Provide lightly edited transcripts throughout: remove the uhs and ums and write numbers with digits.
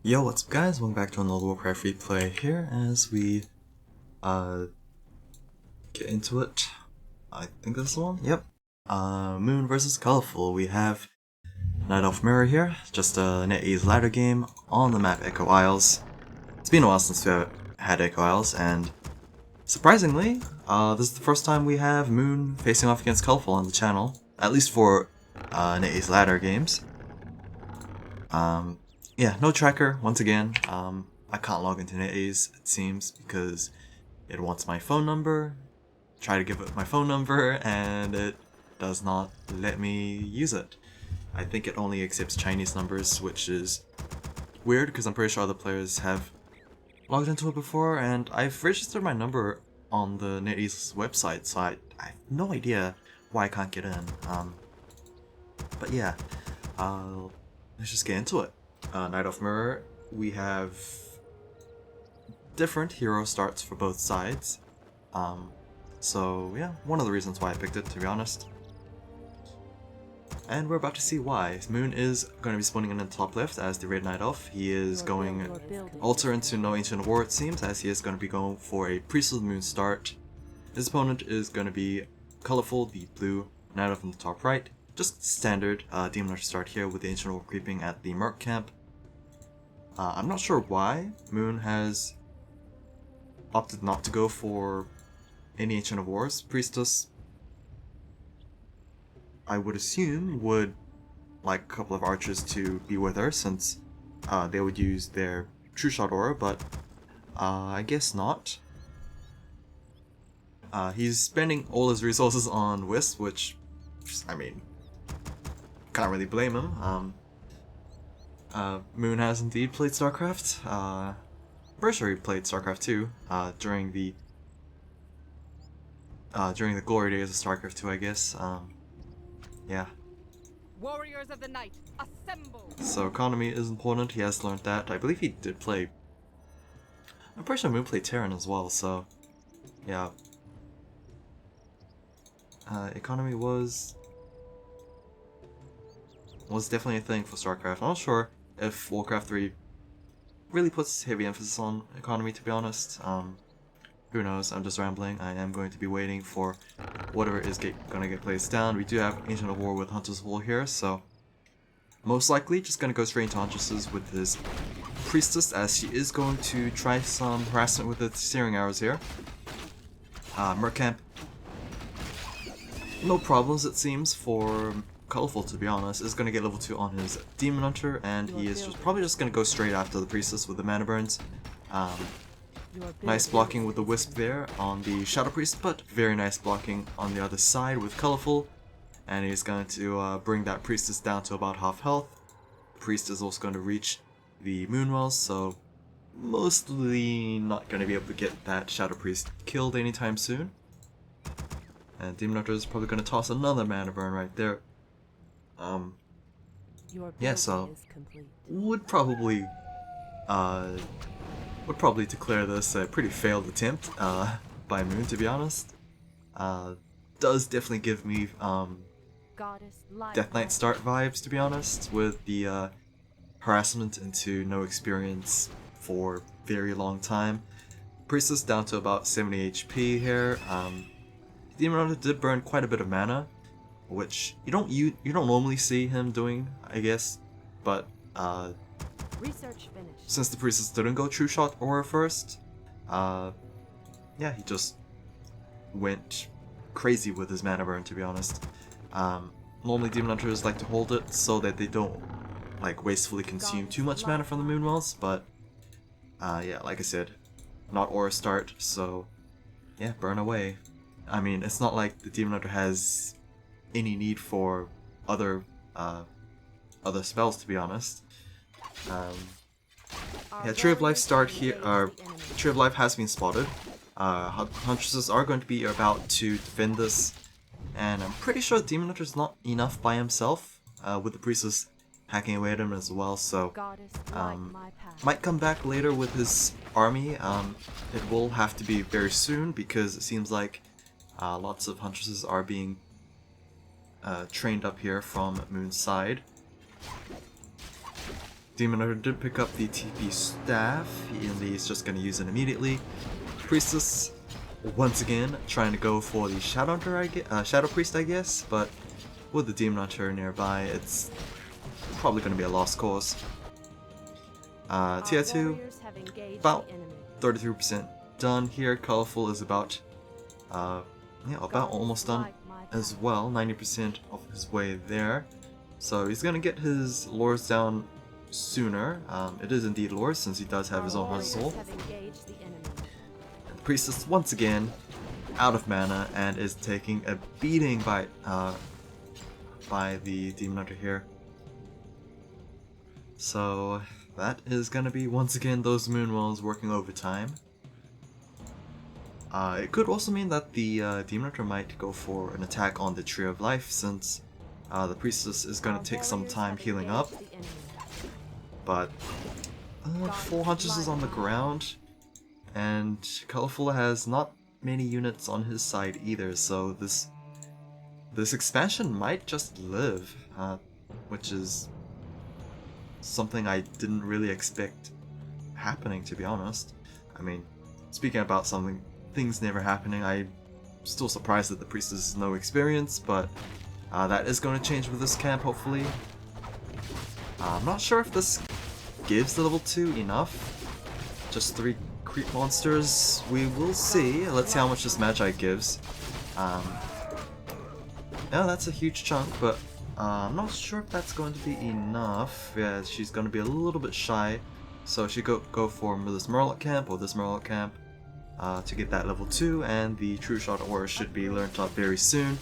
Yo, what's up guys? Welcome back to another Warcraft replay here as we get into it. I think this is the one? Yep. Moon versus Colorful. We have Night Elf Mirror here, just a Netease ladder game on the map Echo Isles. It's been a while since we had Echo Isles, and surprisingly, this is the first time we have Moon facing off against Colorful on the channel, at least for Netease ladder games. Yeah, no tracker, once again. I can't log into Netease, it seems, because it wants my phone number. Try to give it my phone number, and it does not let me use it. I think it only accepts Chinese numbers, which is weird, because I'm pretty sure other players have logged into it before, and I've registered my number on the Netease website, so I have no idea why I can't get in. But yeah, let's just get into it. Night of Mirror, we have different hero starts for both sides. So yeah, one of the reasons why I picked it, to be honest. And we're about to see why. Moon is going to be spawning in the top left as the Red Night Elf. He is going alter into No Ancient of War, it seems, as he is going to be going for a Priest of the Moon start. His opponent is going to be Colorful, the blue Night Elf in the top right. Just standard Demon Hunter start here with the Ancient of War creeping at the Merc camp. I'm not sure why Moon has opted not to go for any Ancient of Wars. Priestess, I would assume, would like a couple of archers to be with her, since they would use their True Shot aura, but I guess not. He's spending all his resources on Wisp, which, I mean, can't really blame him. Moon has indeed played StarCraft. I'm pretty sure he played StarCraft 2 during the glory days of StarCraft 2, I guess. Yeah. Warriors of the night, assemble! So economy is important. He has learned that. I believe he did play. I'm pretty sure Moon played Terran as well. So yeah. Economy was definitely a thing for StarCraft. I'm not sure if Warcraft 3 really puts heavy emphasis on economy, to be honest. Who knows, I'm just rambling. I am going to be waiting for whatever is gonna get placed down. We do have Ancient of War with Hunter's Hole here, so most likely just gonna go straight into Huntress's with his Priestess, as she is going to try some harassment with the Searing Arrows here. Mercamp, no problems it seems for Colorful, to be honest. Is going to get level 2 on his Demon Hunter, and he is probably just going to go straight after the Priestess with the Mana Burns. Nice blocking with the Wisp there on the Shadow Priest, but very nice blocking on the other side with Colorful. And he's going to bring that Priestess down to about half health. Priest is also going to reach the Moonwells, so mostly not going to be able to get that Shadow Priest killed anytime soon. And Demon Hunter is probably going to toss another Mana Burn right there. Yeah, so would probably declare this a pretty failed attempt by Moon, to be honest. Does definitely give me Death Knight start vibes, to be honest, with the harassment into no experience for very long time. Priestess down to about 70 HP here. Demon Hunter did burn quite a bit of mana, which you don't normally see him doing, I guess, but Research finished. since the Priestess didn't go True Shot aura first, yeah, he just went crazy with his mana burn, to be honest. Normally Demon Hunters like to hold it so that they don't like wastefully consume too much mana from the Moonwells, but yeah, like I said, not aura start, so yeah, burn away. I mean, it's not like the Demon Hunter has any need for other spells, to be honest. Yeah, Tree of Life start here. Tree of Life has been spotted. Huntresses are going to be about to defend this, and I'm pretty sure Demon Hunter's not enough by himself, with the Priestess hacking away at him as well, so might come back later with his army. It will have to be very soon, because it seems like lots of Huntresses are being trained up here from Moon's side. Demon Hunter did pick up the TP staff, and he's just going to use it immediately. Priestess, once again, trying to go for the Shadow Hunter, Shadow Priest, I guess, but with the Demon Hunter nearby, it's probably going to be a lost cause. Tier 2, about 33% done here. Colorful is about almost done as well, 90% of his way there. So he's gonna get his lures down sooner. It is indeed lures since he does have his own heart soul. And the priestess once again out of mana and is taking a beating by the Demon Hunter here. So that is gonna be once again those moon wells working overtime. It could also mean that the Demon Hunter might go for an attack on the Tree of Life, since the Priestess is going to take some time healing up. But 4 Huntress is on the ground, and Colorful has not many units on his side either, so this expansion might just live, which is something I didn't really expect happening, to be honest. I mean, speaking about things never happening, I'm still surprised that the Priestess has no experience, but that is going to change with this camp, hopefully. I'm not sure if this gives the level 2 enough. Just 3 creep monsters. We will see. Let's see how much this Magi gives. Yeah, that's a huge chunk, but I'm not sure if that's going to be enough. Yeah, she's going to be a little bit shy, so she go for this Murloc camp or this Murloc camp to get that level 2, and the True Shot Aura should be learned up very soon.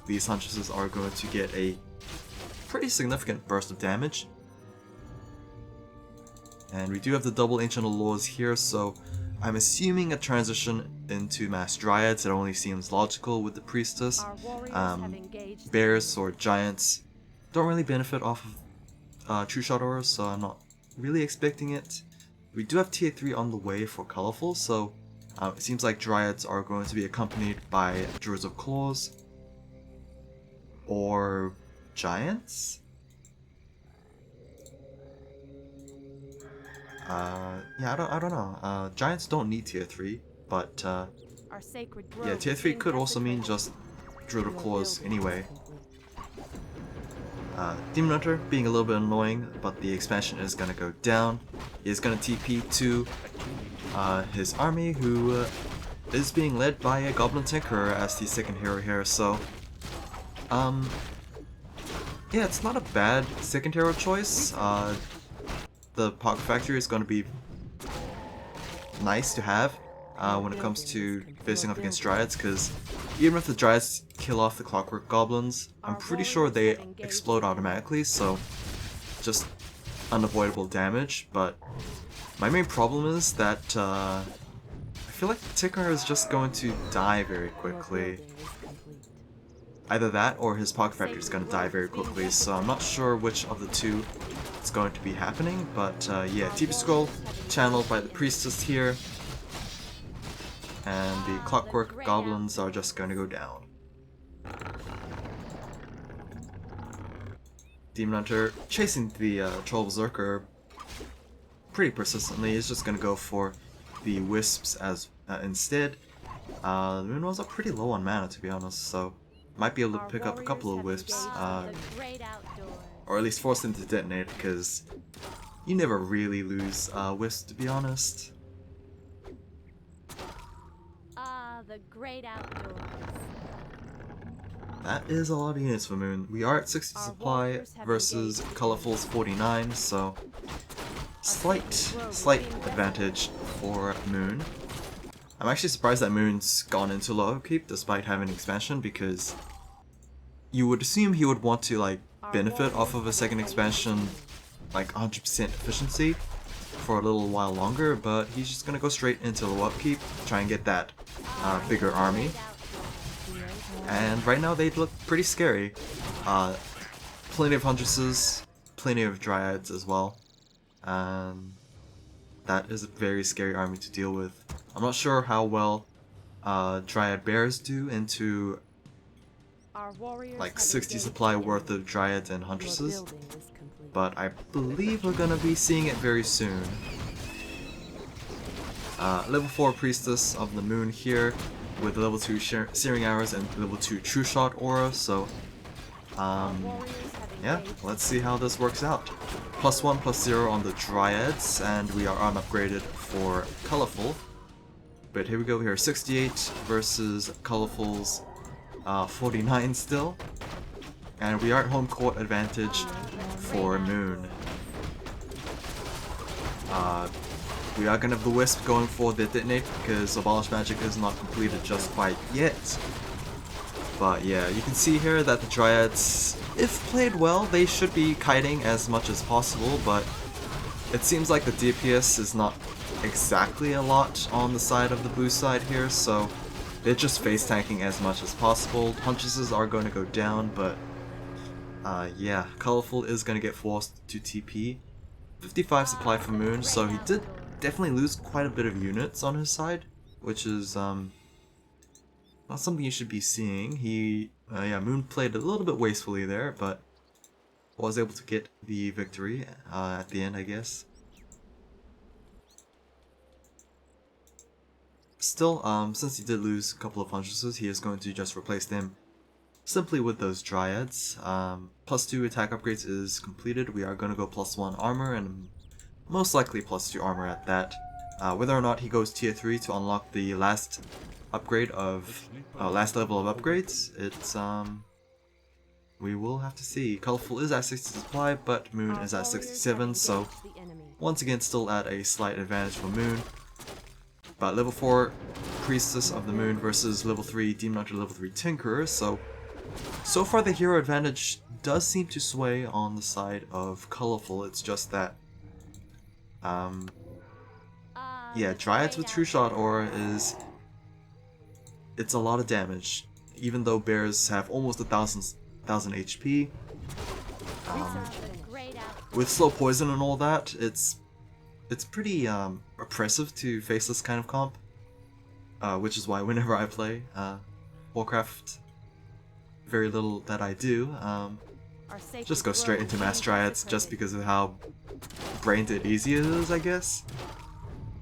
These Huntresses are going to get a pretty significant burst of damage. And we do have the double Ancient Allures here, so I'm assuming a transition into Mass Dryads. It only seems logical with the Priestess. Bears or Giants don't really benefit off of True Shot Auras, so I'm not really expecting it. We do have Tier 3 on the way for Colorful, so it seems like Dryads are going to be accompanied by Druids of Claws or Giants? Yeah, I don't know. Giants don't need Tier 3, but yeah, Tier 3 could also mean just Druid of Claws anyway. Demon Hunter being a little bit annoying, but the expansion is gonna go down. He is gonna TP to his army, who is being led by a Goblin Tinkerer as the second hero here, so yeah, it's not a bad second hero choice. The Pocket Factory is going to be nice to have when it comes to facing up against Dryads, because even if the Dryads kill off the Clockwork Goblins, I'm pretty sure they explode automatically, so just unavoidable damage. But my main problem is that I feel like the Tinkerer is just going to die very quickly. Either that or his Pocket Factory is going to die very quickly, so I'm not sure which of the two is going to be happening, but yeah, TP Scroll channeled by the Priestess here, and the Clockwork Goblins are just going to go down. Demon Hunter chasing the Troll Berserker pretty persistently is just going to go for the Wisps as instead. The Moonwells are pretty low on mana, to be honest, so might be able to pick up a couple of Wisps, or at least force them to detonate, because you never really lose Wisps, to be honest. The great outdoors. That is a lot of units for Moon. We are at 60 supply versus Colorful's 49, so slight advantage for Moon. I'm actually surprised that Moon's gone into low upkeep despite having expansion, because you would assume he would want to like benefit off of a second expansion, like 100% efficiency for a little while longer, but he's just gonna go straight into low upkeep, try and get that bigger army. And right now they look pretty scary. Plenty of Huntresses, plenty of Dryads as well. That is a very scary army to deal with. I'm not sure how well Dryad Bears do into like 60 supply worth of Dryads and Huntresses. but I believe we're gonna be seeing it very soon. Level 4 Priestess of the Moon here, with level 2 Searing Arrows and level 2 True Shot Aura, so yeah, let's see how this works out. +1, +0 on the Dryads, and we are unupgraded for Colorful. But here we go here, 68 versus Colorful's 49 still. And we are at home court advantage for Moon. We are gonna have the Wisp going for the Detonate because Abolish Magic is not completed just quite yet. But yeah, you can see here that the Dryads, if played well, they should be kiting as much as possible, but it seems like the DPS is not exactly a lot on the side of the blue side here, so they're just face tanking as much as possible. Huntress are going to go down, but yeah, Colorful is going to get forced to TP. 55 supply for Moon, so he did definitely lose quite a bit of units on his side, which is not something you should be seeing. Yeah, Moon played a little bit wastefully there, but was able to get the victory at the end, I guess. Still, since he did lose a couple of Huntresses, he is going to just replace them simply with those Dryads. +2 attack upgrades is completed. We are going to go +1 armor and most likely +2 armor at that. Whether or not he goes tier 3 to unlock the last upgrade of last level of upgrades, it's we will have to see. Colorful is at 60 supply, but Moon is at 67, so once again still at a slight advantage for Moon. But level 4 Priestess of the Moon versus level 3 Demon Hunter, level 3 Tinkerer, so far the hero advantage does seem to sway on the side of Colorful. It's just that yeah, Dryads with True Shot Aura it's a lot of damage, even though bears have almost 1,000 HP. With slow poison and all that, it's pretty oppressive to face this kind of comp, which is why whenever I play Warcraft, very little that I do, just go straight into Mass Dryads just because of how brain dead easy it is, I guess.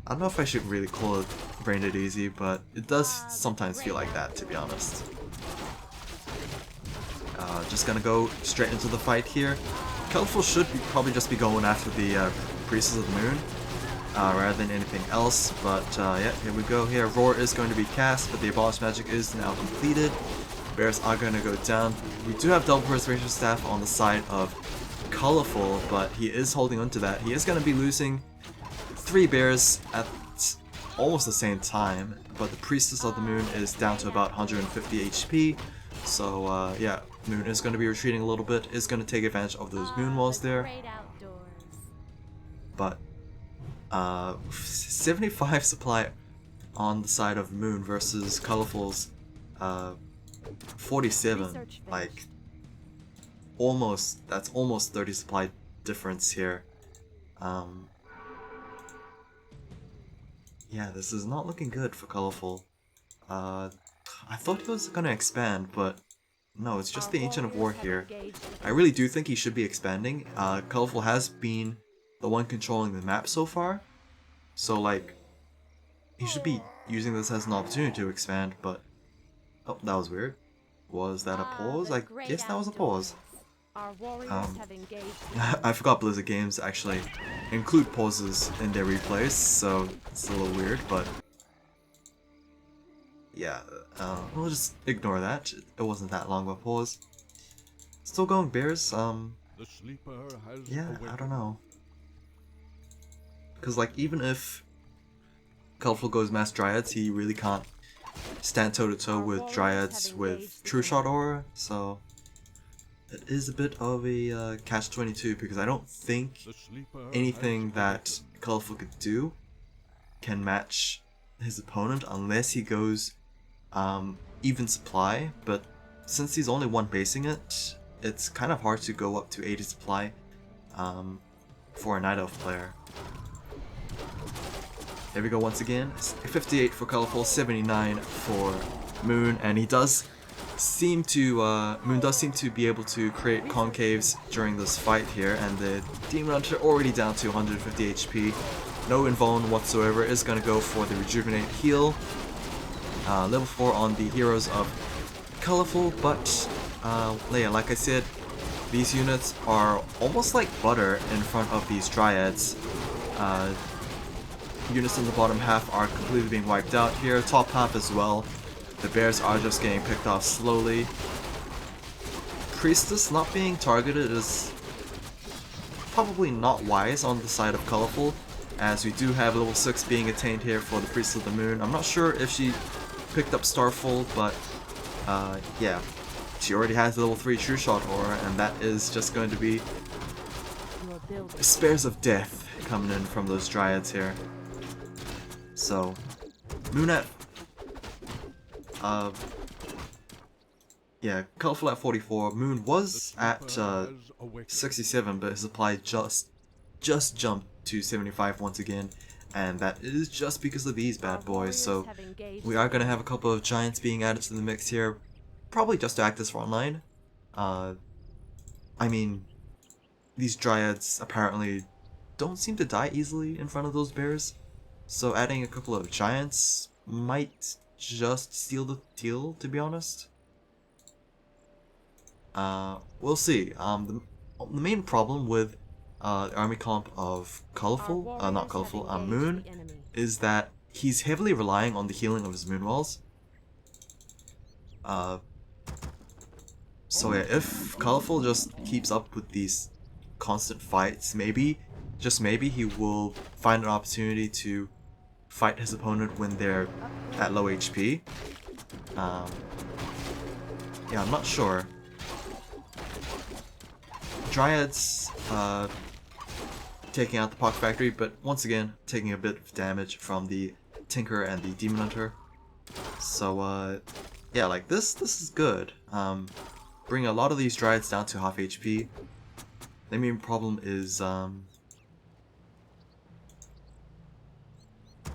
I don't know if I should really call it brain dead easy, but it does sometimes feel like that, to be honest. Just gonna go straight into the fight here. Colorful should probably just be going after the Priestess of the Moon, rather than anything else, but yeah, here we go here. Roar is going to be cast, but the Abolish Magic is now completed. Bears are going to go down. We do have double Preservation Staff on the side of Colorful, but he is holding on to that. He is going to be losing 3 bears at almost the same time, but the Priestess of the Moon is down to about 150 HP, so yeah, Moon is going to be retreating a little bit, is going to take advantage of those Moon Walls there, but 75 supply on the side of Moon versus Colorful's 47, like that's almost 30 supply difference here. Yeah, this is not looking good for Colorful. I thought he was gonna expand, but no, it's just the Ancient of War here. I really do think he should be expanding. Colorful has been the one controlling the map so far, so like, he should be using this as an opportunity to expand, but oh, that was weird. Was that a pause? I guess that was a pause. I forgot Blizzard games actually include pauses in their replays, so it's a little weird, but yeah, we'll just ignore that. It wasn't that long of a pause. Still going Bears, yeah, I don't know. Because like, even if Colorful goes Mass Dryads, he really can't stand toe-to-toe with Dryads with True Shot Aura, so it is a bit of a catch-22, because I don't think anything that Colorful could do can match his opponent unless he goes even supply, but since he's only one basing it, it's kind of hard to go up to 80 supply for a Night Elf player. There we go once again, 58 for Colorful, 79 for Moon, and he does Moon does seem to be able to create concaves during this fight here, and the Demon Hunter already down to 150 HP. No invuln whatsoever, is gonna go for the rejuvenate heal. Level 4 on the heroes of Colorful, but yeah, like I said, these units are almost like butter in front of these Dryads. Units in the bottom half are completely being wiped out here, top half as well. The bears are just getting picked off slowly. Priestess not being targeted is probably not wise on the side of Colorful, as we do have level 6 being attained here for the Priest of the Moon. I'm not sure if she picked up Starfall, but yeah, she already has the level 3 True Shot aura, and that is just going to be spares of death coming in from those Dryads here. So, Moon at yeah, Colorful at 44. Moon was at 67, but his supply just jumped to 75 once again, and that is just because of these bad boys. So we are gonna have a couple of giants being added to the mix here, probably just to act as frontline. I mean, these Dryads apparently don't seem to die easily in front of those bears, so adding a couple of giants might just steal the deal, to be honest. We'll see. The main problem with the army comp of Colorful, not Colorful, Moon, is that he's heavily relying on the healing of his moon walls. So yeah, if Colorful just keeps up with these constant fights, maybe, just maybe, he will find an opportunity to fight his opponent when they're at low HP. Yeah, I'm not sure. Dryads taking out the Pocket Factory, but once again taking a bit of damage from the Tinker and the Demon Hunter. So yeah, like this is good. Bring a lot of these Dryads down to half HP. The main problem is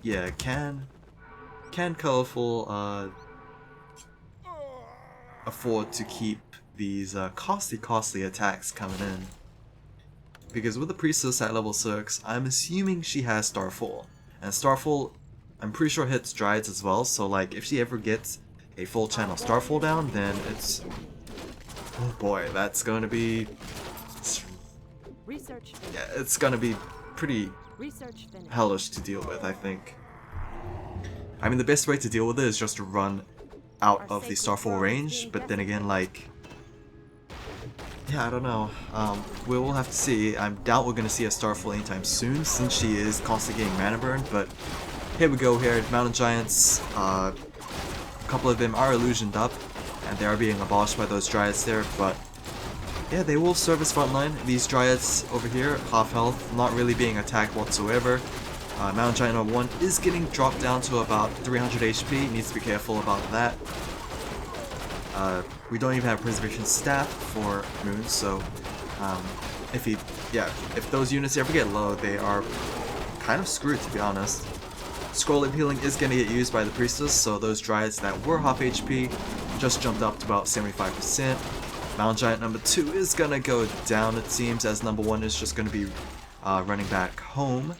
yeah, can Colorful afford to keep these costly attacks coming in? Because with the Priestess at level 6, I'm assuming she has Starfall. And Starfall, I'm pretty sure hits Dryads as well, so like if she ever gets a full channel Starfall down, then it's... oh boy, that's going to be... yeah, it's going to be pretty hellish to deal with, I think. I mean, the best way to deal with it is just to run out of the Starfall range, but then again, like... yeah, I don't know. We will have to see. I doubt we're going to see a Starfall anytime soon, since she is constantly getting mana burn, but here we go here. Mountain Giants, a couple of them are illusioned up, and they are being abolished by those Dryads there, but yeah, they will serve as frontline. These Dryads over here, half health, not really being attacked whatsoever. Mountain Giant number 1 is getting dropped down to about 300 HP, needs to be careful about that. We don't even have Preservation Staff for Moon, so if those units ever get low, they are kind of screwed, to be honest. Scroll Healing is going to get used by the Priestess, so those Dryads that were half HP just jumped up to about 75%. Mountain Giant number 2 is going to go down, it seems, as number 1 is just going to be running back home.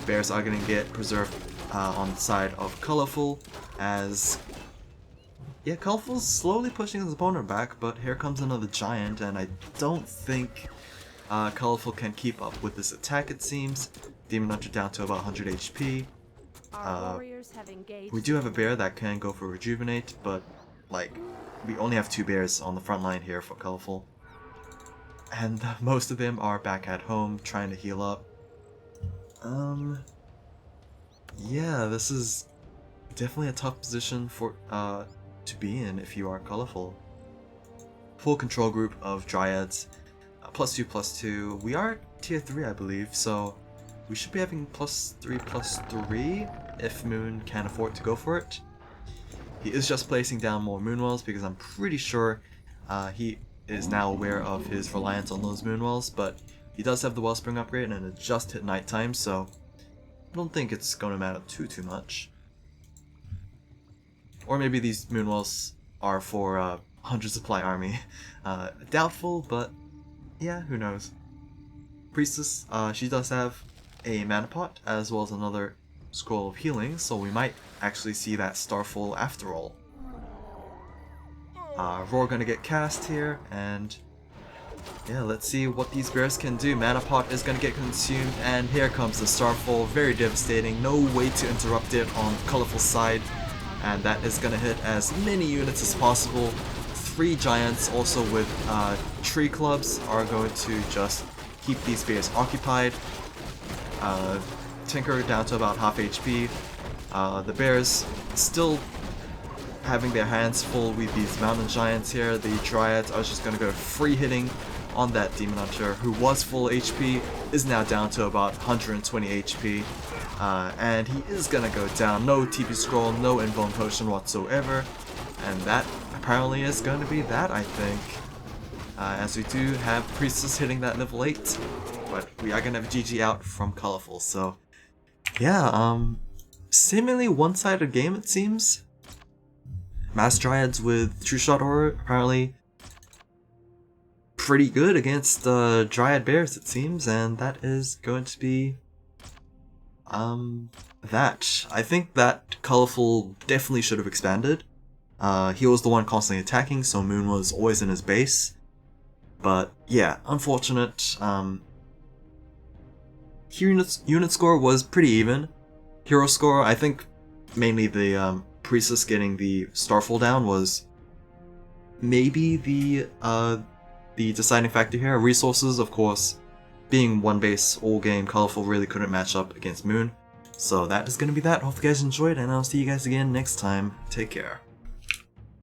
Bears are going to get preserved on the side of Colorful, as... yeah, Colorful's slowly pushing his opponent back, but here comes another giant, and I don't think Colorful can keep up with this attack, it seems. Demon Hunter down to about 100 HP. We do have a bear that can go for Rejuvenate, but, like, we only have 2 bears on the front line here for Colorful. And most of them are back at home, trying to heal up. Yeah, this is definitely a tough position for, to be in if you are Colorful. Full control group of Dryads, +2/+2. We are tier 3, I believe, so we should be having +3/+3 if Moon can afford to go for it. He is just placing down more moon walls because I'm pretty sure he is now aware of his reliance on those moon walls, but he does have the Wellspring upgrade and it just hit nighttime, so I don't think it's going to matter too much. Or maybe these moon walls are for 100 supply army. Doubtful, but yeah, who knows. Priestess, she does have a mana pot as well as another scroll of healing, so we might actually see that Starfall after all. Roar gonna get cast here, and yeah, let's see what these bears can do. Mana pot is gonna get consumed, and here comes the Starfall, very devastating, no way to interrupt it on the colorful side, and that is gonna hit as many units as possible. 3 giants also with tree clubs are going to just keep these bears occupied. Tinker down to about half HP. The bears still having their hands full with these mountain giants here. The dryads are just gonna go free hitting on that demon hunter who was full HP, is now down to about 120 HP. And he is gonna go down. No TP scroll, no invuln potion whatsoever. And that apparently is going to be that, I think. As we do have Priestess hitting that level 8. But we are gonna have GG out from Colorful, so yeah, seemingly one-sided game it seems. Mass Dryads with True Shot Aura apparently pretty good against Dryad Bears it seems, and that is going to be that. I think that Colorful definitely should have expanded. He was the one constantly attacking, so Moon was always in his base. But yeah, unfortunate. Unit score was pretty even. Hero score, I think mainly the Priestess getting the Starfall down was maybe the deciding factor here. Resources, of course, being one base all game, Colorful really couldn't match up against Moon. So that is going to be that. Hope you guys enjoyed, and I'll see you guys again next time. Take care.